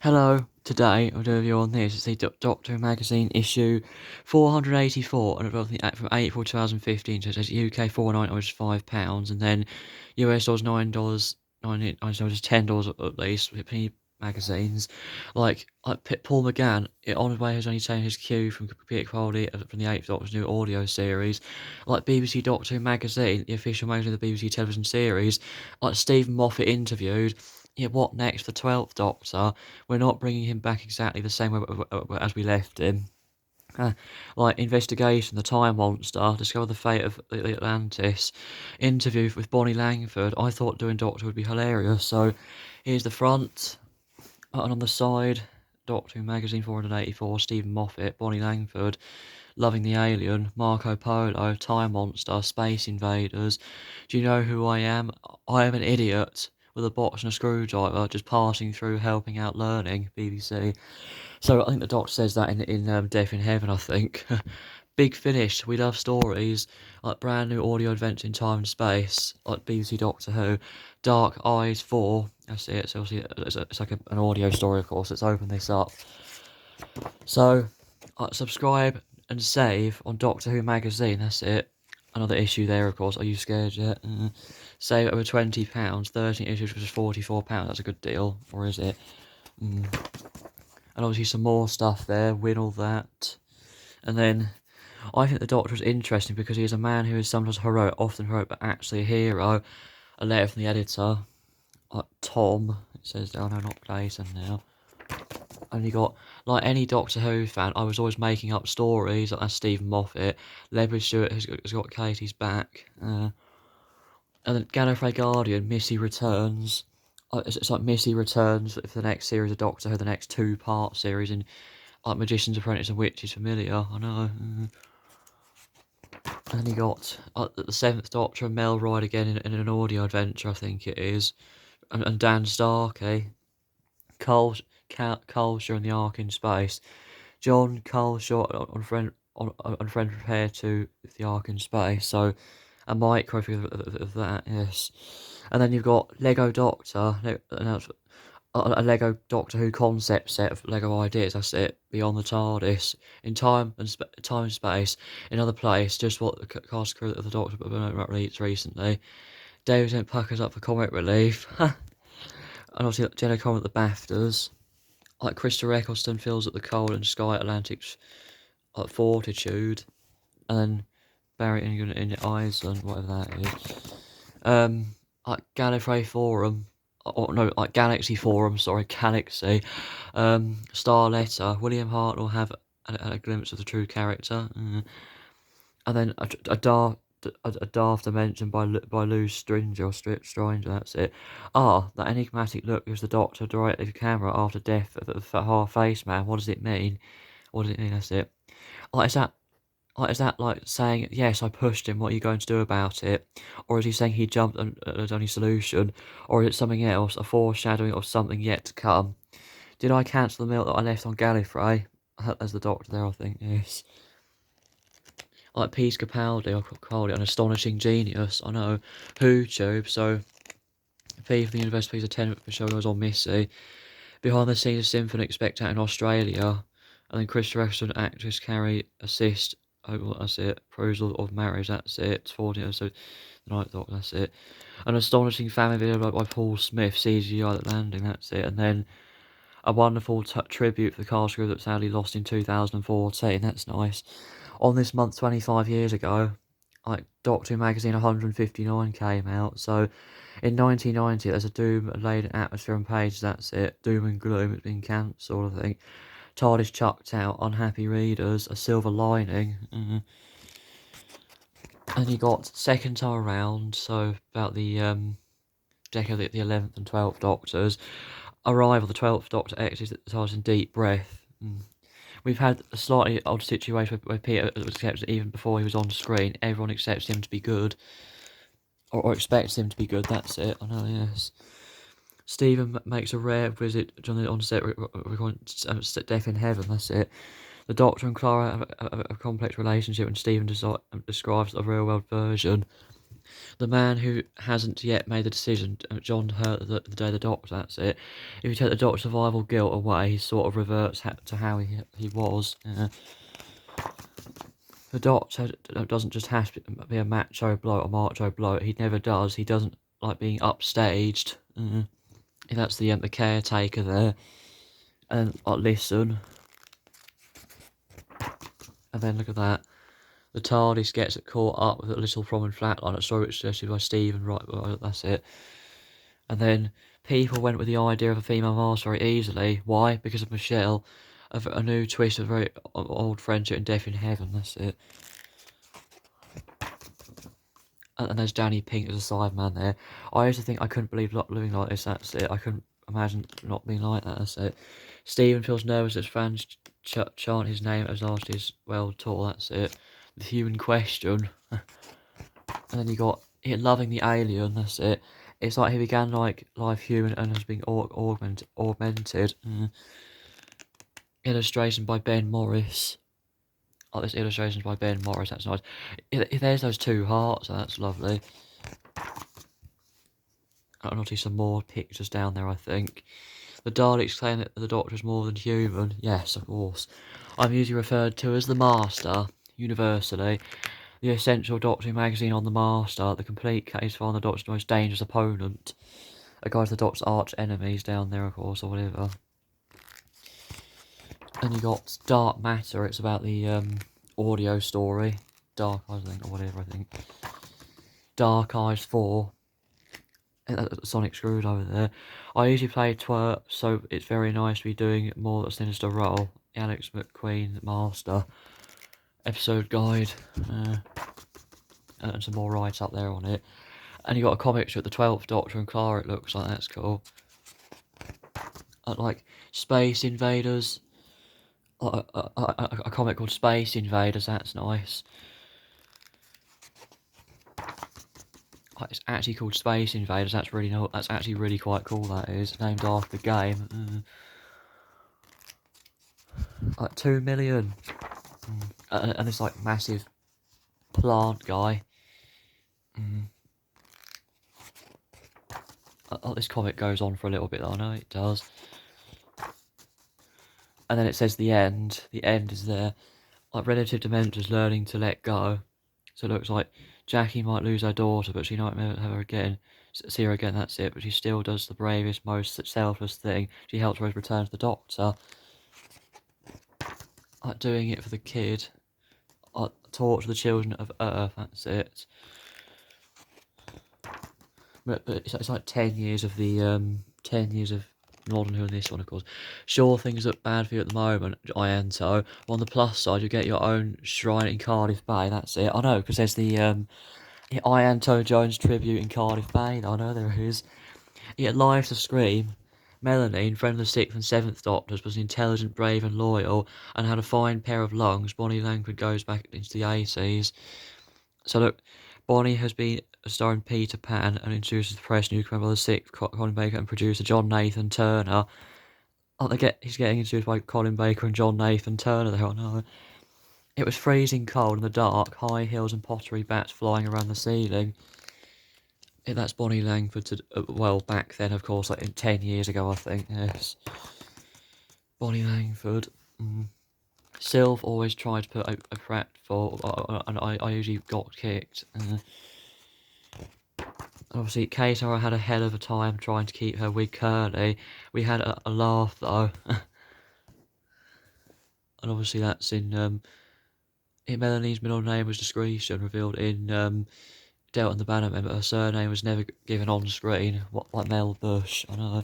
Hello, today I'll do a review on this. It's the Doctor Who Magazine issue 484, and from April 2015. So it says UK 4.99, which is £5, and then US dollars $9, $9, $10 at least, with penny magazines. Paul McGann, on his way, has only taken his cue from Peter Capaldi from the 8th Doctor's new audio series. Like BBC Doctor Who Magazine, the official magazine of the BBC television series, like Stephen Moffat interviewed. Yeah, what next for 12th Doctor? We're not bringing him back exactly the same way as we left him. Like investigation, the Time Monster, discover the fate of the Atlantis, interview with Bonnie Langford. I thought doing Doctor would be hilarious. So here's the front, and on the side, Doctor Who Magazine 484, Stephen Moffat, Bonnie Langford, Loving the Alien, Marco Polo, Time Monster, Space Invaders. Do you know who I am? I am an idiot with a box and a screwdriver, just passing through, helping out, learning. BBC. So I think the Doctor says that in Death in Heaven, I think. Big Finish, we love stories, like brand new audio adventure in time and space, like BBC Doctor Who. Dark Eyes 4, that's it, so obviously it's like an audio story, of course. Let's open this up. So, subscribe and save on Doctor Who Magazine, that's it. Another issue there, of course. Are you scared yet? Save over £20, 13 issues, which is £44. That's a good deal, or is it? And obviously some more stuff there, win all that. And then, I think the Doctor is interesting because he is a man who is sometimes heroic, often heroic, but actually a hero. A letter from the editor, like Tom, it says, oh no, not Clayton now. Only got, like any Doctor Who fan, I was always making up stories, like that's Stephen Moffat. Ledbury Stewart has got Katie's back. And then Gallifrey Guardian, Missy returns. It's like Missy returns for the next series of Doctor Who, the next two-part series in like Magician's Apprentice and Witches Familiar. I know. And then you got the Seventh Doctor and Mel Ride again in an audio adventure, I think it is. And Dan Starkey. Culshaw and the Ark in Space. John Culshaw on friend prepare to the Ark in Space. So a micro of that, yes. And then you've got Lego Doctor, a Lego Doctor Who concept set of Lego ideas. That's it. Beyond the TARDIS, in time and space, in other place. Just what the cast crew of the Doctor released recently. David Tennant puckers up for comic relief, and obviously Jenna Coleman at the BAFTAs. Like Krista Eccleston fills up the cold and Sky Atlantic's fortitude, and then Barry in Iceland, whatever that is. Like Gallifrey Forum, or no, like Galaxy Forum, sorry, Galaxy. Star Letter, William Hart will have a glimpse of the true character. And then a daft dimension by Lou Stringer, Stringer, that's it. That enigmatic look gives the Doctor directly to camera after death of the half-faced man. What does it mean? What does it mean? That's it. Like, is that like saying, yes, I pushed him, what are you going to do about it? Or is he saying he jumped and there's only solution? Or is it something else, a foreshadowing of something yet to come? Did I cancel the milk that I left on Gallifrey? As the Doctor there, I think, yes. Like Peter Capaldi, I called it an astonishing genius. I know. Who Tube, so P from the University plays a tenant for show goes on Missy. Behind the scenes, Symphonic Spectator in Australia. And then Chris Rexton, actress Carrie assist. Oh, well, that's it. Perusal of Marriage, that's it. It's 40 episodes. The Night Doctor, that's it. An astonishing family video by Paul Smith, CGI that landing, that's it. And then a wonderful tribute for the cast crew that sadly lost in 2014, that's nice. On this month, 25 years ago, like Doctor Who Magazine 159 came out, so in 1990 there's a doom-laden atmosphere on page, that's it. Doom and gloom, it's been cancelled, I think. TARDIS chucked out, unhappy readers, a silver lining. And you got second time around, so about the decade of the 11th and 12th Doctors. Arrival, the 12th Doctor exits the TARDIS in deep breath. We've had a slightly odd situation where Peter was accepted even before he was on screen. Everyone accepts him to be good. Or expects him to be good, that's it. I know, yes. Stephen makes a rare visit on set recording Death in Heaven, that's it. The Doctor and Clara have a complex relationship, and Stephen describes a real-world version. The man who hasn't yet made the decision, John Hurt, the day of the Doctor, that's it. If you take the Doctor's survival guilt away, he sort of reverts to how he was. The Doctor doesn't just have to be a macho bloke or macho bloke. He never does. He doesn't like being upstaged. That's the caretaker there. And listen. And then look at that. The TARDIS gets caught up with a little prominent flatline. Sorry, it's suggested by Stephen. Right, that's it. And then people went with the idea of a female master very easily. Why? Because of Michelle. A new twist of a very old friendship and Death in Heaven. That's it. And there's Danny Pink as a sideman there. I used to think I couldn't believe living like this. That's it. I couldn't imagine not being like that. That's it. Stephen feels nervous as fans chant his name as last is well taught. That's it. The human question. And then you got it loving the alien. That's it. It's like he began like live human and has been augmented. Illustration by Ben Morris. Oh, this illustration's by Ben Morris. That's nice. There's those two hearts. That's lovely. I'll see some more pictures down there, I think. The Daleks claim that the Doctor is more than human. Yes, of course. I'm usually referred to as the Master, universally. The essential Doctor Who magazine on the Master. The complete case for the Doctor's most dangerous opponent. A guide to the Doctor's arch enemies down there, of course, or whatever. And you got Dark Matter. It's about the audio story. Dark Eyes, I think, or whatever, I think. Dark Eyes 4. Sonic Screwed over there. I usually play Twerp, so it's very nice to be doing more of a sinister role. Alex McQueen, Master. Episode guide. And some more write up there on it. And you got a comic strip, the 12th Doctor and Clara, it looks like. That's cool. Like Space Invaders. A comic called Space Invaders, that's nice. It's actually called Space Invaders. That's actually really quite cool. That is named after the game. Like 2 million, and this like massive plant guy. This comic goes on for a little bit. I know it does. And then it says the end. The end is there. Like relative Dementors learning to let go. So it looks like Jackie might lose her daughter, but she might never have her again. See her again, that's it. But she still does the bravest, most selfless thing. She helps Rose return to the Doctor. Like doing it for the kid. Like torture the children of Earth, that's it. But it's like 10 years of the 10 years of Modern Who in this one, of course. Sure, things look bad for you at the moment, Ianto. On the plus side, you get your own shrine in Cardiff Bay. That's it. I know, because there's the Ianto Jones tribute in Cardiff Bay. I know there is. Yet live to scream. Melanie, friend of the 6th and 7th Doctors, was intelligent, brave and loyal, and had a fine pair of lungs. Bonnie Langford goes back into the 80s. So look, Bonnie has been starring Peter Pan and introduces the fresh new Brother 6th, Colin Baker and producer John Nathan Turner. He's getting introduced by Colin Baker and John Nathan Turner there, I know. It was freezing cold in the dark, high hills and pottery bats flying around the ceiling. That's Bonnie Langford, well, back then, of course, like 10 years ago, I think, yes. Bonnie Langford. Sylph always tried to put a threat for, and I usually got kicked. Obviously, Kato had a hell of a time trying to keep her wig curly. We had a laugh, though. And obviously that's in Melanie's middle name was Discretion, revealed in Delta and the Bannermen, but her surname was never given on screen. Like Mel Bush, I know.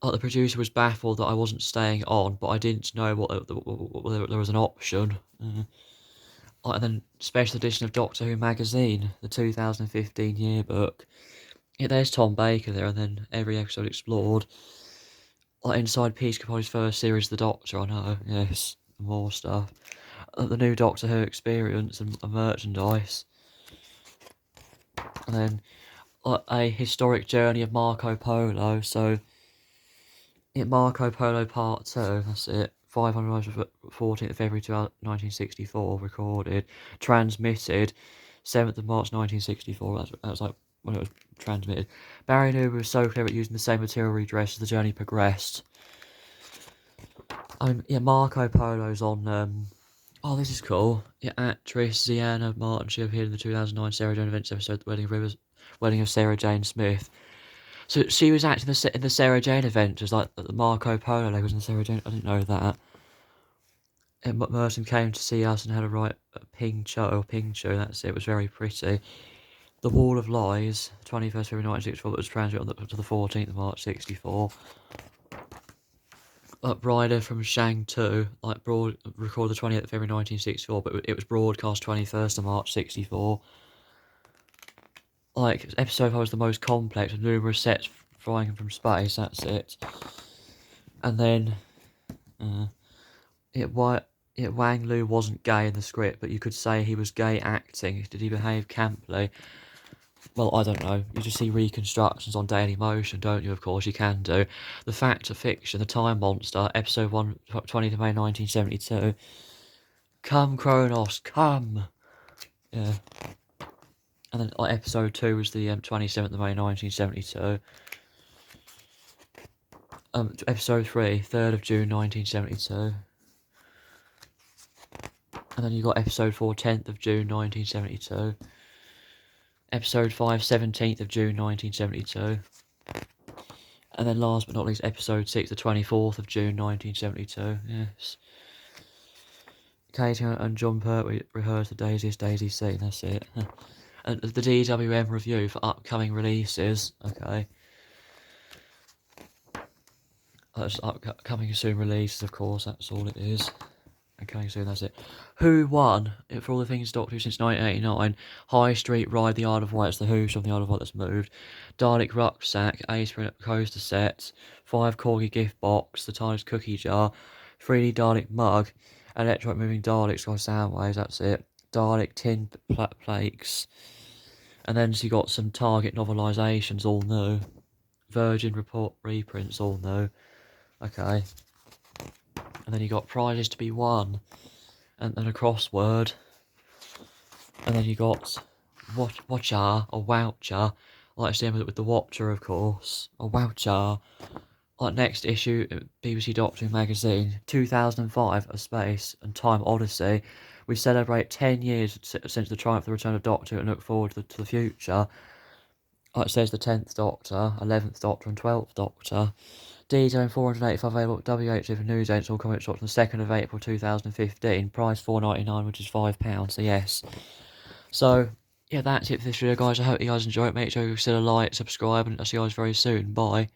The producer was baffled that I wasn't staying on, but I didn't know whether there was an option. And then special edition of Doctor Who magazine, the 2015 yearbook. Yeah, there's Tom Baker there, and then every episode explored. Like inside Peter Capaldi's first series, The Doctor, I know, yes, more stuff. The new Doctor Who experience and merchandise. And then a historic journey of Marco Polo, so Marco Polo Part 2, that's it. 500 14th of February 1964, recorded, transmitted 7th of March 1964. That was like when it was transmitted. Barry Newman was so clever at using the same material redress as the journey progressed. Yeah, Marco Polo's on. Oh, this is cool. Yeah, actress Ziana Martin. She appeared in the 2009 Sarah Jane Adventures episode, The Wedding of Sarah Jane Smith. So she was acting in the Sarah Jane Adventures, like the Marco Polo was in the Sarah Jane. I didn't know that. And Merton came to see us and had a picture. That's it. It was very pretty. The Wall of Lies, 21st February 1964, that was transmitted to the 14th of March 64. Rider from Shang 2, recorded the 20th of February 1964, but it was broadcast 21st of March 64. Like, episode 5 was the most complex, with numerous sets flying from space, that's it. And then, Wang Lu wasn't gay in the script, but you could say he was gay acting. Did he behave camply? Well, I don't know. You just see reconstructions on Daily Motion, don't you? Of course, you can do. The Fact of Fiction, The Time Monster, episode 1, 20th of May 1972. Come, Kronos, come! Yeah. And then episode 2 was the 27th of May 1972. Episode 3, 3rd of June 1972. And then you got episode 4, 10th of June 1972. Episode 5, 17th of June 1972. And then last but not least, episode 6, the 24th of June 1972. Yes. Katie and John Pertwee rehearsed the Daisy's Daisy scene, that's it. And the DWM review for upcoming releases, okay. That's upcoming soon releases, of course, that's all it is. Okay, so that's it. Who won for all the things Doctor Who since 1989? High Street Ride, The Isle of Wight. It's the Who from The Isle of Wight that's moved. Dalek Rucksack, Ace Coaster Set, 5 Corgi Gift Box, The TARDIS Cookie Jar, 3D Dalek Mug, Electric Moving Daleks, Sky Soundwaves, that's it. Dalek Tin Plates. And then you got some Target novelisations, all new. Virgin Report reprints, all new. Okay. And then you got prizes to be won, and then a crossword, and then you got watcher or voucher, like same with the Watcher, of course, or voucher. Like next issue, BBC Doctor Who magazine, 2005: A Space and Time Odyssey. We celebrate 10 years since the triumph of the return of Doctor Who and look forward to the future. Like it says, the 10th Doctor, 11th Doctor, and 12th Doctor. Detail 485 available at WHF News Agents or Comic Shops on the 2nd of April 2015. Price £4.99, which is £5, so yes. So, yeah, that's it for this video, guys. I hope you guys enjoy it. Make sure you consider like, subscribe, and I'll see you guys very soon. Bye.